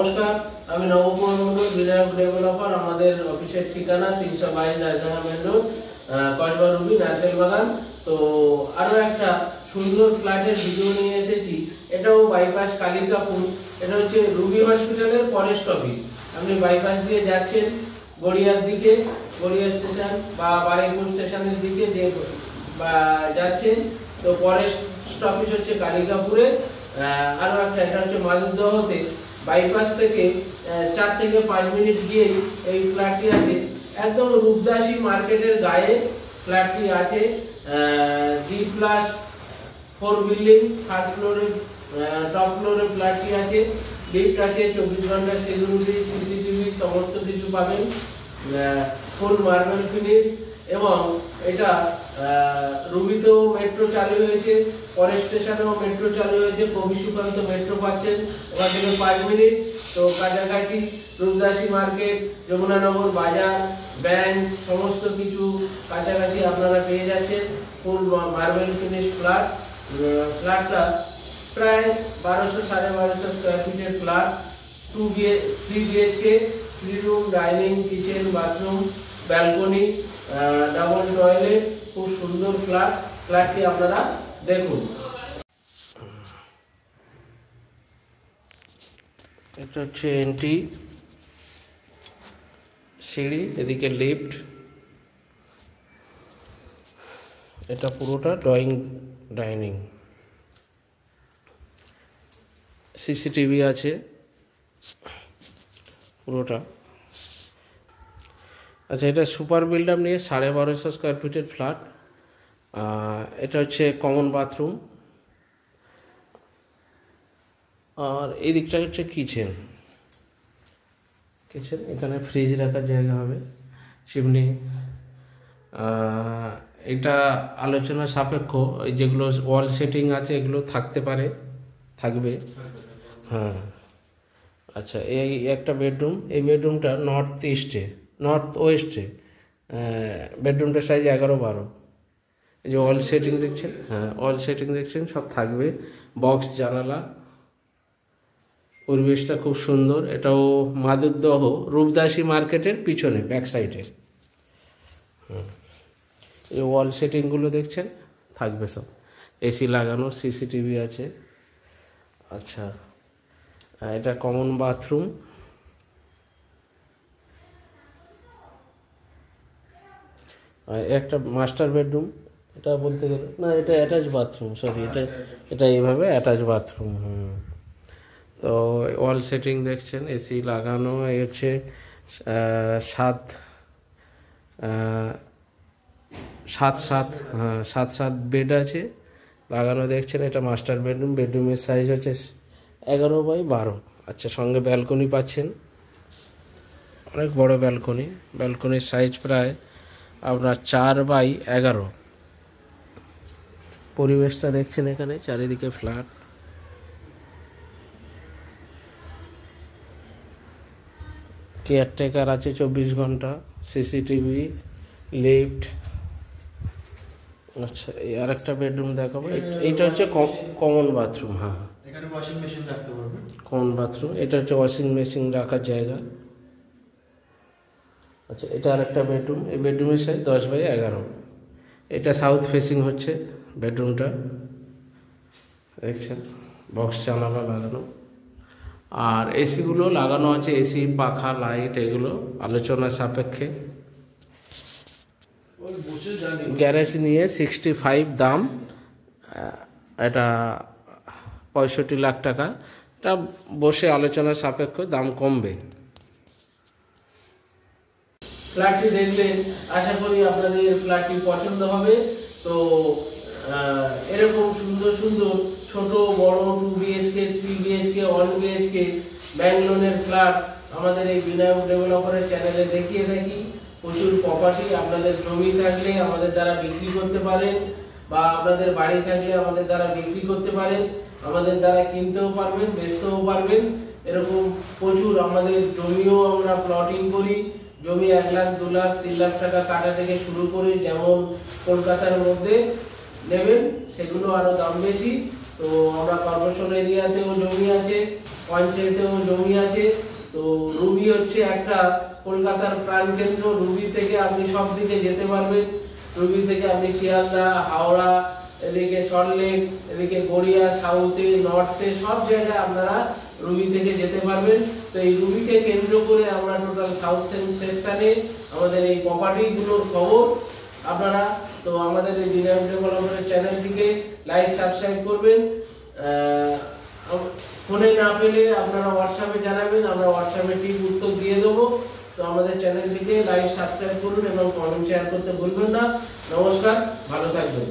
নমস্কার, আমি নবকুমার মন্ডল, বিনায়ক ডেভেলপার। আমাদের অফিসের ঠিকানা 322 Rajdanga main road, Kasba Ruby Narkel Bagan. তো আরো একটা সুন্দর ফ্ল্যাটের ভিডিও নিয়ে এসেছি। এটাও বাইপাস কালিকাপুর। এটা হচ্ছে রুবি হসপিটালের ফরেস্ট অফিস। আপনি বাইপাস দিয়ে যাচ্ছেন গড়িয়ার দিকে, গড়িয়া স্টেশন বা বারুইপুর স্টেশনের দিকে যে যাচ্ছেন, তো ফরেস্ট অফিস হচ্ছে কালিকাপুরে। আরো একটা, এটা হচ্ছে মাধবদহতে। বাইপাস থেকে 4 থেকে 5 মিনিট গিয়ে এই ফ্ল্যাটটি আছে। একদম রূপদাসী মার্কেটের গায়ে ফ্ল্যাটটি আছে। G+4 বিল্ডিং, থার্ড ফ্লোরে, টপ ফ্লোরে ফ্ল্যাটটি আছে। লিফট আছে, 24 ঘন্টা সিকিউরিটি, সিসিটিভি সমস্ত কিছু পাবেন। ফুল মার্বেল ফিনিশ। এবং এটা রুবিতেও মেট্রো চালু হয়েছে, ফরেস্ট স্টেশনেও মেট্রো চালু হয়েছে। কবি সুকান্ত মেট্রো পাচ্ছেন ওখান থেকে 5 মিনিট। তো কাছাকাছি রূপদাসী মার্কেট, যমুনানগর বাজার, ব্যাংক সমস্ত কিছু কাছাকাছি আপনারা পেয়ে যাচ্ছেন। ফুল মার্বেল ফিনিশ ফ্ল্যাট। ফ্ল্যাটটা প্রায় 1200-1250 স্কোয়ার ফিটের flat. 3 BHK, 3 room, dining, kitchen, bathroom, balcony, double toilet. খুব সুন্দর ফ্ল্যাটটি আপনারা দেখুন। এটা হচ্ছে এন্ট্রি সিঁড়ি, এদিকে লিফট। এটা পুরোটা ড্রয়িং ডাইনিং, সিসিটিভি আছে পুরোটা। আচ্ছা, এটা সুপার বিল্ডার নিয়ে 1250 স্কোয়ার ফিটের ফ্ল্যাট। এটা হচ্ছে কমন বাথরুম। আর এই দিকটা হচ্ছে কিচেন। এখানে ফ্রিজ রাখার জায়গা হবে, চিমনি। এটা আলোচনা সাপেক্ষ, যেগুলো ওয়াল সেটিং আছে এগুলো থাকবে। হ্যাঁ, আচ্ছা, এই একটা বেডরুম। এই বেডরুমটা নর্থ ওয়েস্টে। বেডরুমটার সাইজ 11-12। এই যে ওয়াল সেটিং দেখছেন, ওয়াল সেটিং দেখছেন, সব থাকবে। বক্স জানালা, পরিবেশটা খুব সুন্দর। এটাও মাধবদহ রূপদাসী মার্কেটের পিছনে, ব্যাক সাইডে। এই ওয়াল সেটিংগুলো দেখছেন, থাকবে সব। এসি লাগানো, সিসিটিভি আছে। আচ্ছা, এটা কমন বাথরুম। একটা মাস্টার বেডরুম। এটা বলতে গেলে না, এটা অ্যাটাচ বাথরুম, সরি, এটা এইভাবে অ্যাটাচ বাথরুম। তো ওয়াল সেটিং দেখছেন, এসি লাগানো। এই হচ্ছে 7 বেড আছে লাগানো, দেখছেন। এটা মাস্টার বেডরুম। বেডরুমের সাইজ হচ্ছে 11x12। আচ্ছা, সঙ্গে ব্যালকনি পাচ্ছেন, অনেক বড় ব্যালকনি। ব্যালকনির সাইজ প্রায় আপনার 4x11। পরিবেশটা দেখছেন, এখানে চারিদিকে ফ্ল্যাট। কেয়ারটেকার আছে 24 ঘন্টা, সিসিটিভি, লিফট। আচ্ছা, এই আর একটা বেডরুম দেখাবো। এইটা হচ্ছে কমন বাথরুম। হ্যাঁ, এখানে ওয়াশিং মেশিন রাখতে পারবেন। Common bathroom. এটা হচ্ছে ওয়াশিং মেশিন রাখার জায়গা। আচ্ছা, এটা আর একটা বেডরুম। এই বেডরুমের সাইজ 10x11। এটা সাউথ ফেসিং হচ্ছে বেডরুমটা, দেখছেন। বক্স জানালা লাগানো, আর এসিগুলো লাগানো আছে। এসি, পাখা, লাইট এগুলো আলোচনা সাপেক্ষে। গ্যারেজ নিয়ে 65 দাম। এটা 65 লাখ টাকা। এটা বসে আলোচনা সাপেক্ষ, দাম কমবে। ফ্ল্যাটটি দেখলেন, আশা করি আপনাদের ফ্ল্যাটটি পছন্দ হবে। তো এরকম সুন্দর সুন্দর ছোট বড় 2 BHK, 3 BHK, 1 BHK ব্যাংক লোনের ফ্ল্যাট আমাদের এই বিনায়ক ডেভেলপারের চ্যানেলে দেখিয়ে থাকি। প্রচুর প্রপার্টি। আপনাদের জমি থাকলে আমাদের দ্বারা বিক্রি করতে পারেন, বা আপনাদের বাড়ি থাকলে আমাদের দ্বারা বিক্রি করতে পারেন। আমাদের দ্বারা কিনতেও পারবেন, বেচতেও পারবেন। এরকম প্রচুর আমাদের জমিও আমরা প্লটিং করি। জমি 1 লাখ, 2 লাখ, 3 লাখ টাকা কাটা থেকে শুরু করে, যেমন কলকাতার মধ্যে নেবেন সেগুলো আরো দাম বেশি। তো আমরা কর্পোরেশন এরিয়াতেও জমি আছে, পঞ্চায়েতেও জমি আছে। তো রুবি হচ্ছে একটা কলকাতার প্রাণকেন্দ্র। রুবি থেকে আপনি সব দিকে যেতে পারবেন। রুবি থেকে আপনি শিয়ালদা, হাওড়া, এদিকে সল্টলেক, এদিকে গড়িয়া, সাউথে, নর্থে সব জায়গায় আপনারা রুবি থেকে যেতে পারবেন। তো এই রুবিকে কেন্দ্র করে আমরা টোটাল সাউথ সেকশনে আমাদের এই প্রপার্টি গুলোর খবর আপনারা, তো আমাদের এই ডিনাম ডেভেলপারের চ্যানেলটিকে লাইক সাবস্ক্রাইব করবেন। ফোনে না পেলে আপনারা হোয়াটসঅ্যাপে জানাবেন, আমরা হোয়াটসঅ্যাপে ঠিক উত্তর দিয়ে দেবো। তো আমাদের চ্যানেলটিকে লাইক সাবস্ক্রাইব করুন এবং কমেন্ট শেয়ার করতে ভুলবেন না। নমস্কার, ভালো থাকবেন।